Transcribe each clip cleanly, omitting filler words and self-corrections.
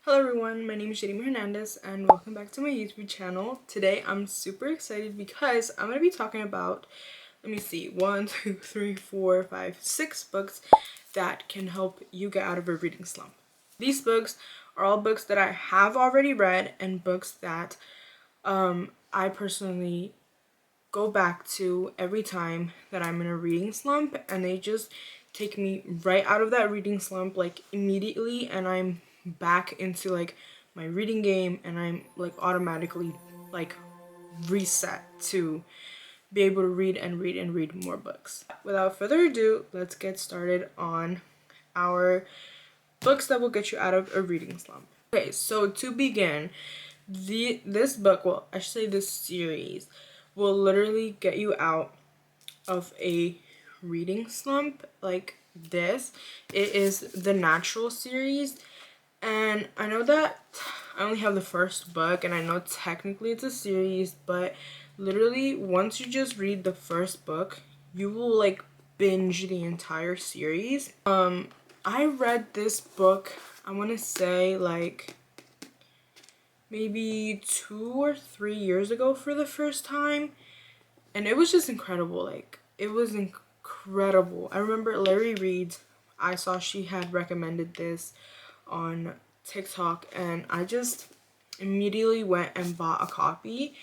Hello everyone, my name is Shadima Hernandez and welcome back to my YouTube channel. Today I'm super excited because I'm going to be talking about, let me see, 1, 2, 3, 4, 5, 6 books that can help you get out of a reading slump. These books are all books that I have already read and books that I personally go back to every time that I'm in a reading slump, and they just take me right out of that reading slump like immediately, and I'm back into like my reading game, and I'm like automatically like reset to be able to read and read and read more books. Without further ado, let's get started on our books that will get you out of a reading slump. Okay, so to begin, this book, well, I should say this series, will literally get you out of a reading slump like this. It is the Natural series, and I know that I only have the first book, and I know technically it's a series, but literally once you just read the first book, you will like binge the entire series. I read this book, I want to say like maybe 2 or 3 years ago for the first time, and it was just incredible. Like, it was incredible. I remember Larry Reed, I saw she had recommended this on TikTok, and I just immediately went and bought a copy,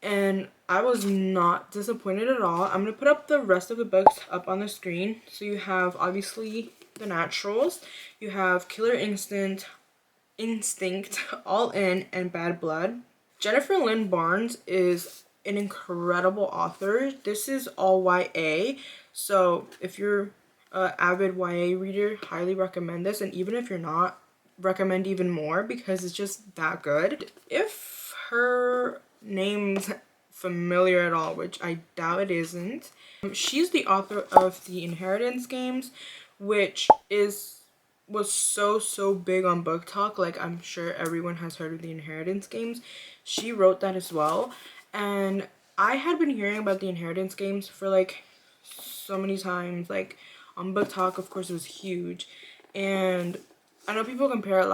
and I was not disappointed at all. I'm gonna put up the rest of the books up on the screen. So you have obviously The Naturals, you have Killer Instinct, All In, and Bad Blood. Jennifer Lynn Barnes is an incredible author. This is all YA, so if you're an avid YA reader, highly recommend this, and even if you're not, recommend even more because it's just that good. If her name's familiar at all, which I doubt it isn't, she's the author of the Inheritance games, which was so big on Book Talk. Like, I'm sure everyone has heard of the Inheritance games. She wrote that as well, and I had been hearing about the Inheritance games for like so many times. Like, on Book Talk, of course, it was huge, and I know people compare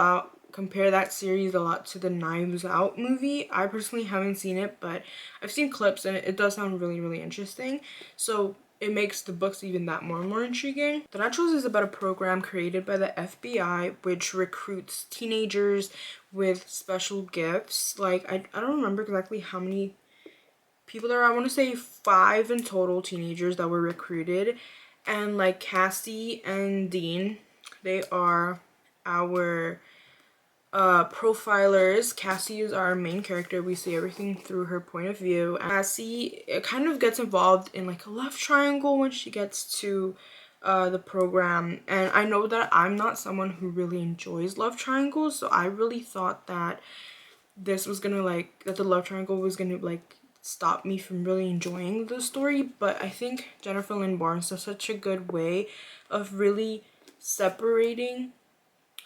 that series a lot to the Knives Out movie. I personally haven't seen it, but I've seen clips, and it does sound really interesting. So it makes the books even that more intriguing. The Naturals is about a program created by the FBI which recruits teenagers with special gifts. Like, I don't remember exactly how many people there are. I want to say 5 in total teenagers that were recruited. And like Cassie and Dean, they are our profilers. Cassie is our main character. We see everything through her point of view. And Cassie, it kind of gets involved in like a love triangle when she gets to the program, and I know that I'm not someone who really enjoys love triangles, so I really thought that this was gonna like that the love triangle was gonna like stop me from really enjoying the story. But I think Jennifer Lynn Barnes does such a good way of really separating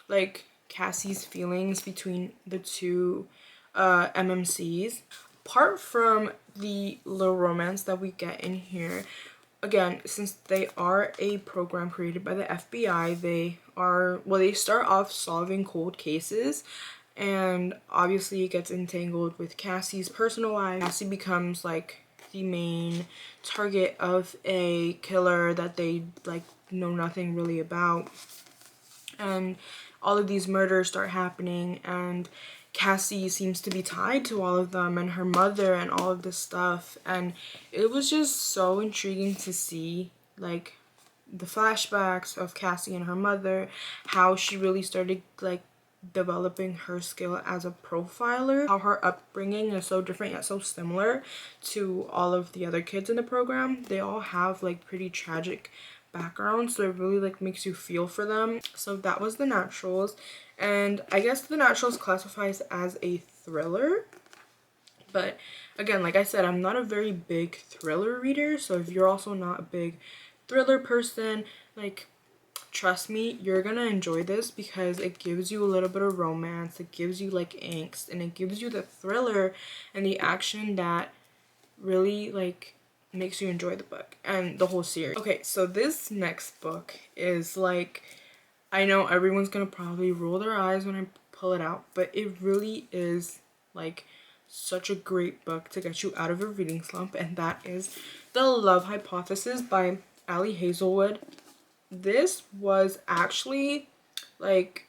like Cassie's feelings between the two MMCs. Apart from the little romance that we get in here, again, since they are a program created by the FBI, they start off solving cold cases, and obviously it gets entangled with Cassie's personal life. Cassie becomes like the main target of a killer that they like know nothing really about, and all of these murders start happening, and Cassie seems to be tied to all of them, and her mother, and all of this stuff. And it was just so intriguing to see like the flashbacks of Cassie and her mother, how she really started like developing her skill as a profiler, how her upbringing is so different yet so similar to all of the other kids in the program. They all have like pretty tragic backgrounds, so it really like makes you feel for them. So that was The Naturals, and I guess The Naturals classifies as a thriller, but again, like I said, I'm not a very big thriller reader, so if you're also not a big thriller person, like, trust me, you're gonna enjoy this because it gives you a little bit of romance, it gives you like angst, and it gives you the thriller and the action that really like makes you enjoy the book and the whole series. Okay, so this next book is like, I know everyone's gonna probably roll their eyes when I pull it out, but it really is like such a great book to get you out of a reading slump, and that is The Love Hypothesis by Ali Hazelwood. This was actually like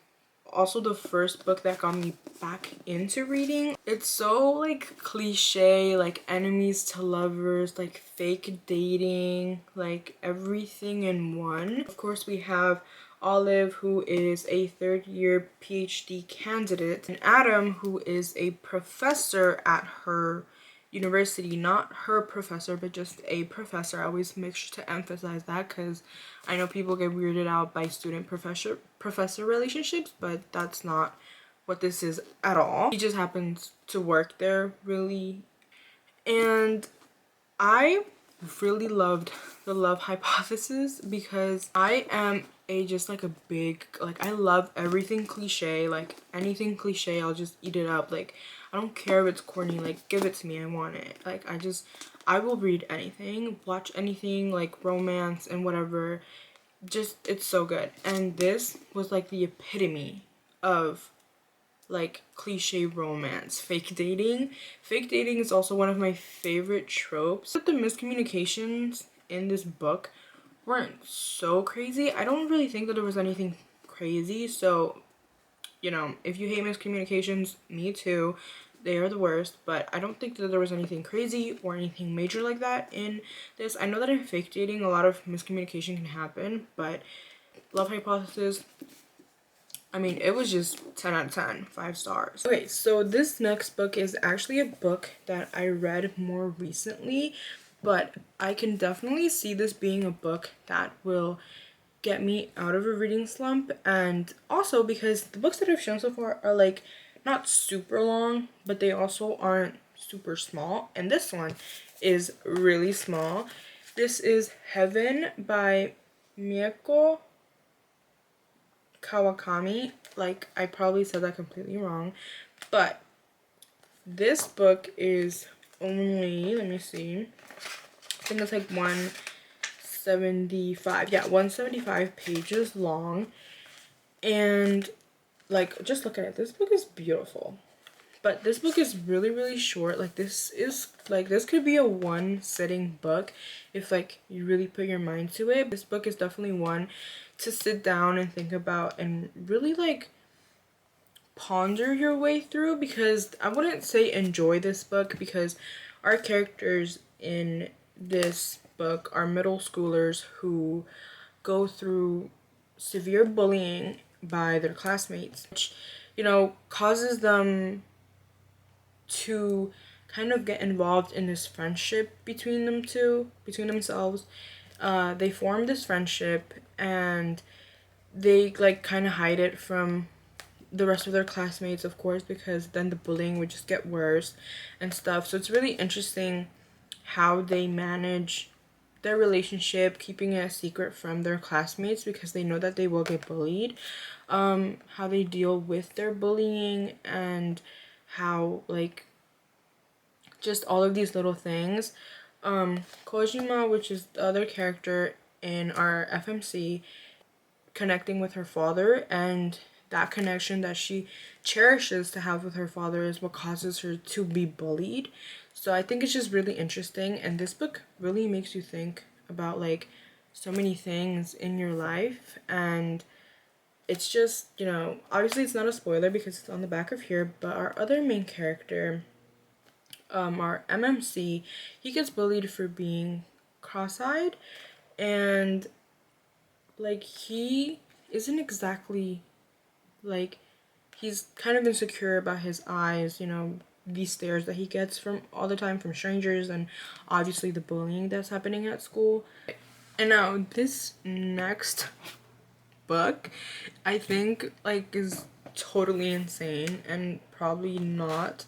also the first book that got me back into reading. It's so like cliche, like enemies to lovers, like fake dating, like everything in one. Of course, we have Olive, who is a third-year PhD candidate, and Adam, who is a professor at her university. Not her professor, but just a professor. I always make sure to emphasize that because I know people get weirded out by student professor relationships, but that's not what this is at all. He just happens to work there, really. And I really loved The Love Hypothesis because I am just like a big, like, I love everything cliche. Like anything cliche, I'll just eat it up. Like I don't care if it's corny, like give it to me, I want it. Like I will read anything, watch anything, like romance and whatever. Just, it's so good. And this was like the epitome of like cliche romance. Fake dating is also one of my favorite tropes. But the miscommunications in this book weren't so crazy. I don't really think that there was anything crazy, so you know, if you hate miscommunications, me too, they are the worst. But I don't think that there was anything crazy or anything major like that in this. I know that in fake dating a lot of miscommunication can happen, but Love Hypothesis, I mean, it was just 10 out of 10, 5 stars. Okay, so this next book is actually a book that I read more recently, but I can definitely see this being a book that will get me out of a reading slump. And also because the books that I've shown so far are like not super long, but they also aren't super small, and this one is really small. This is Heaven by Mieko Kawakami. Like, I probably said that completely wrong, but this book is only, let me see, I think it's like 175, yeah, 175 pages long. And like, just look at it, this book is beautiful, but this book is really, really short. Like, this is like, this could be a one sitting book if like you really put your mind to it. This book is definitely one to sit down and think about and really like ponder your way through, because I wouldn't say enjoy this book, because our characters in this book are middle schoolers who go through severe bullying by their classmates, which, you know, causes them to kind of get involved in this friendship between themselves. They form this friendship and they like kind of hide it from the rest of their classmates, of course, because then the bullying would just get worse and stuff. So it's really interesting how they manage their relationship, keeping it a secret from their classmates because they know that they will get bullied. How they deal with their bullying, and how like just all of these little things. Kojima, which is the other character in our FMC, connecting with her father, and that connection that she cherishes to have with her father is what causes her to be bullied. So I think it's just really interesting, and this book really makes you think about like so many things in your life. And it's just, you know, obviously it's not a spoiler because it's on the back of here, but our other main character, our MMC, he gets bullied for being cross-eyed, and like he isn't exactly like, he's kind of insecure about his eyes, you know, these stares that he gets from all the time from strangers, and obviously the bullying that's happening at school. And now this next book, I think like is totally insane and probably not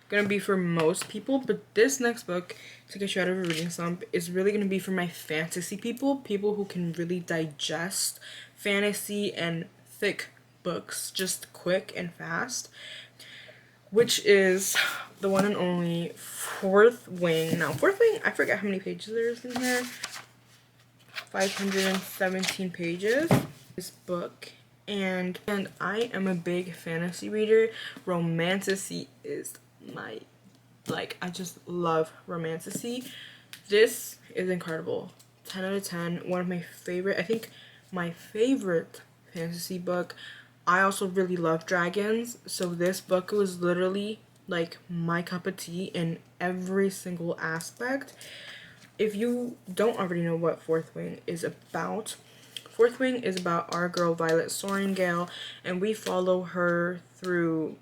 gonna be for most people, but this next book to get you out of a reading slump is really gonna be for my fantasy people who can really digest fantasy and thick books just quick and fast, which is the one and only Fourth Wing. Now, Fourth Wing, I forget how many pages there is in here. 517 pages. This book, and I am a big fantasy reader. Romantasy is my, like, I just love romantasy. This is incredible. 10 out of 10. One of my favorite, I think my favorite fantasy book. I also really love dragons, so this book was literally like my cup of tea in every single aspect. If you don't already know what Fourth Wing is about, Fourth Wing is about our girl Violet Soaringale, and we follow her through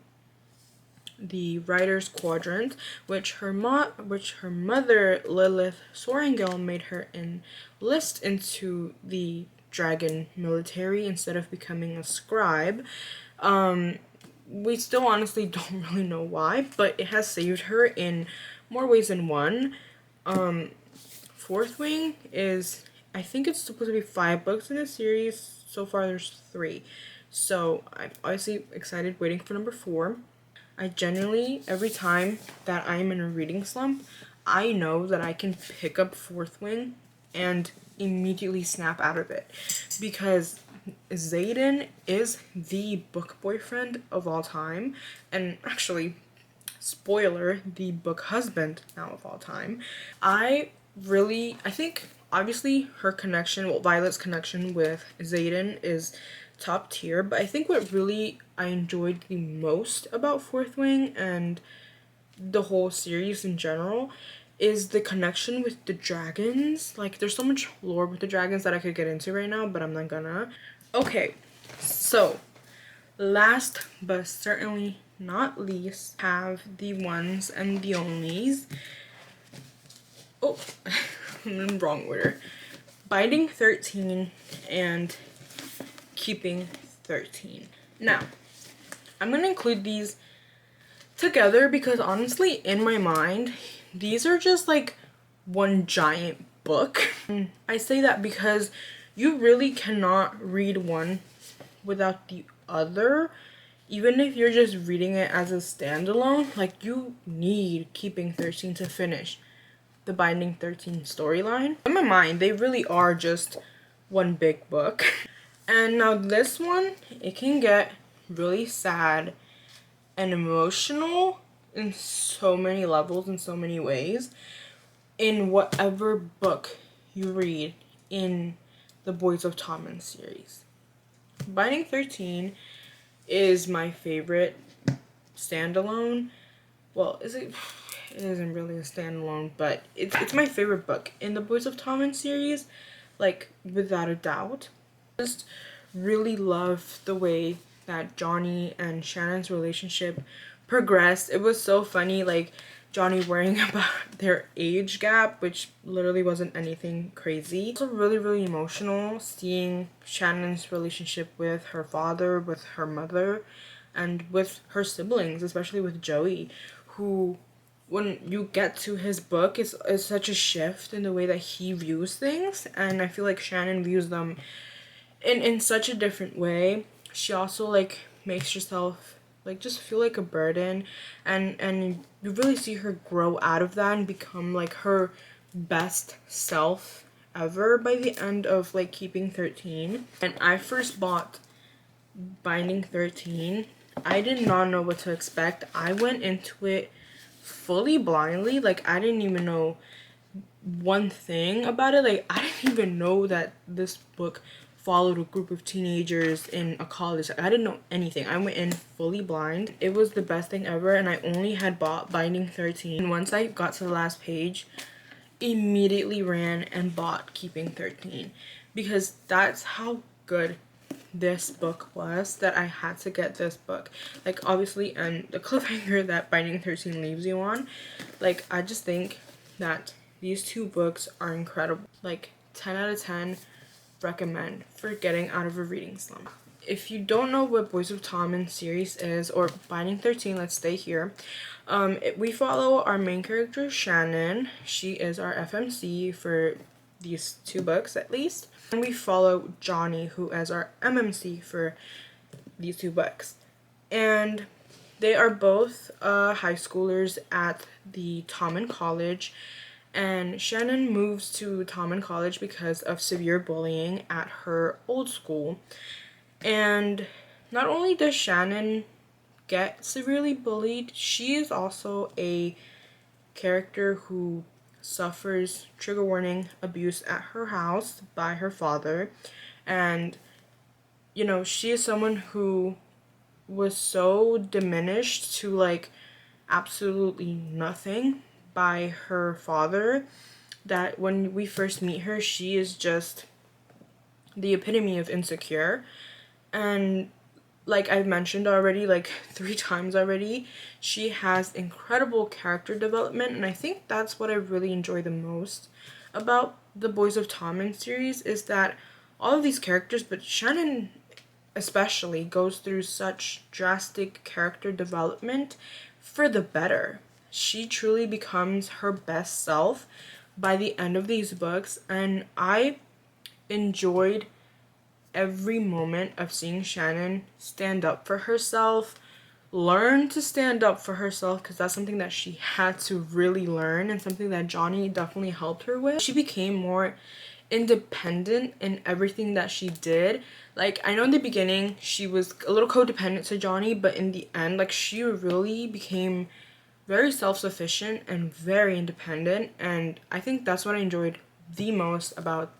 the writer's quadrant, which her mother Lilith Soaringale made her enlist into the dragon military instead of becoming a scribe. We still honestly don't really know why, but it has saved her in more ways than one. Fourth Wing is, I think it's supposed to be 5 books in the series. So far there's 3. So I'm obviously excited waiting for number 4. I genuinely, every time that I'm in a reading slump, I know that I can pick up Fourth Wing and immediately snap out of it. Because Xaden is the book boyfriend of all time. And actually, spoiler, the book husband now of all time. I think obviously her connection, well, Violet's connection with Xaden is top tier, but I think what really I enjoyed the most about Fourth Wing and the whole series in general is the connection with the dragons. Like, there's so much lore with the dragons that I could get into right now, but I'm not gonna. Okay, so last but certainly not least, have the ones and the onlys. Oh, I'm in the wrong order. Binding 13 and Keeping 13. Now, I'm going to include these together because honestly, in my mind, these are just like one giant book. I say that because you really cannot read one without the other. Even if you're just reading it as a standalone, like, you need Keeping 13 to finish the Binding 13 storyline. In my mind, they really are just one big book. And now this one, it can get really sad and emotional in so many levels, in so many ways, in whatever book you read in the Boys of Tommen series. Binding 13 is my favorite standalone. Well, it isn't really a standalone, but it's my favorite book in the Boys of Tommen series, like, without a doubt. Just really love the way that Johnny and Shannon's relationship progressed. It was so funny, like, Johnny worrying about their age gap, which literally wasn't anything crazy. Also really, really emotional seeing Shannon's relationship with her father, with her mother, and with her siblings, especially with Joey, who, when you get to his book, is such a shift in the way that he views things, and I feel like Shannon views them in such a different way. She also, like, makes herself, like, just feel like a burden, and you really see her grow out of that and become, like, her best self ever by the end of, like, Keeping 13. And I first bought Binding 13, I did not know what to expect. I went into it fully blindly. Like, I didn't even know one thing about it. Like, I didn't even know that this book followed a group of teenagers in a college. Like, I didn't know anything. I went in fully blind. It was the best thing ever, and I only had bought Binding 13. And once I got to the last page, immediately ran and bought Keeping 13 because that's how good this book was, that I had to get this book. Like, obviously, and the cliffhanger that Binding 13 leaves you on, like, I just think that these 2 books are incredible. Like, 10 out of 10 recommend for getting out of a reading slump. If you don't know what Boys of Tommen series is, or Binding 13, let's stay here. We follow our main character, Shannon. She is our FMC for these 2 books, at least. And we follow Johnny, who is our MMC for these 2 books. And they are both high schoolers at the Tommen College. And Shannon moves to Tommen College because of severe bullying at her old school. And not only does Shannon get severely bullied, she is also a character who suffers, trigger warning, abuse at her house by her father. And, you know, she is someone who was so diminished to like absolutely nothing by her father that when we first meet her, she is just the epitome of insecure. And like I've mentioned already, like 3 times already, she has incredible character development, and I think that's what I really enjoy the most about the Boys of Tommen series is that all of these characters, but Shannon especially, goes through such drastic character development for the better. She truly becomes her best self by the end of these books, and I enjoyed every moment of seeing Shannon stand up for herself, learn to stand up for herself, because that's something that she had to really learn and something that Johnny definitely helped her with. She became more independent in everything that she did. Like, I know in the beginning she was a little codependent to Johnny, but in the end, like, she really became very self-sufficient and very independent, and I think that's what I enjoyed the most about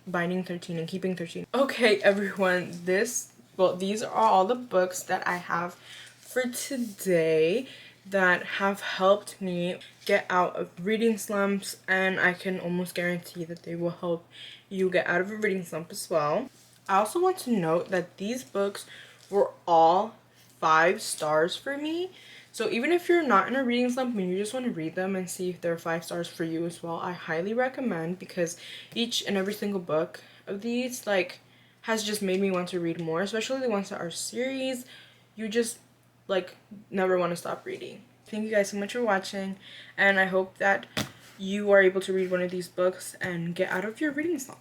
Binding 13 and Keeping 13. Okay, everyone, these are all the books that I have for today that have helped me get out of reading slumps, and I can almost guarantee that they will help you get out of a reading slump as well. I also want to note that these books were all 5 stars for me. So even if you're not in a reading slump and you just want to read them and see if they're 5 stars for you as well, I highly recommend, because each and every single book of these like has just made me want to read more, especially the ones that are series. You just like never want to stop reading. Thank you guys so much for watching, and I hope that you are able to read one of these books and get out of your reading slump.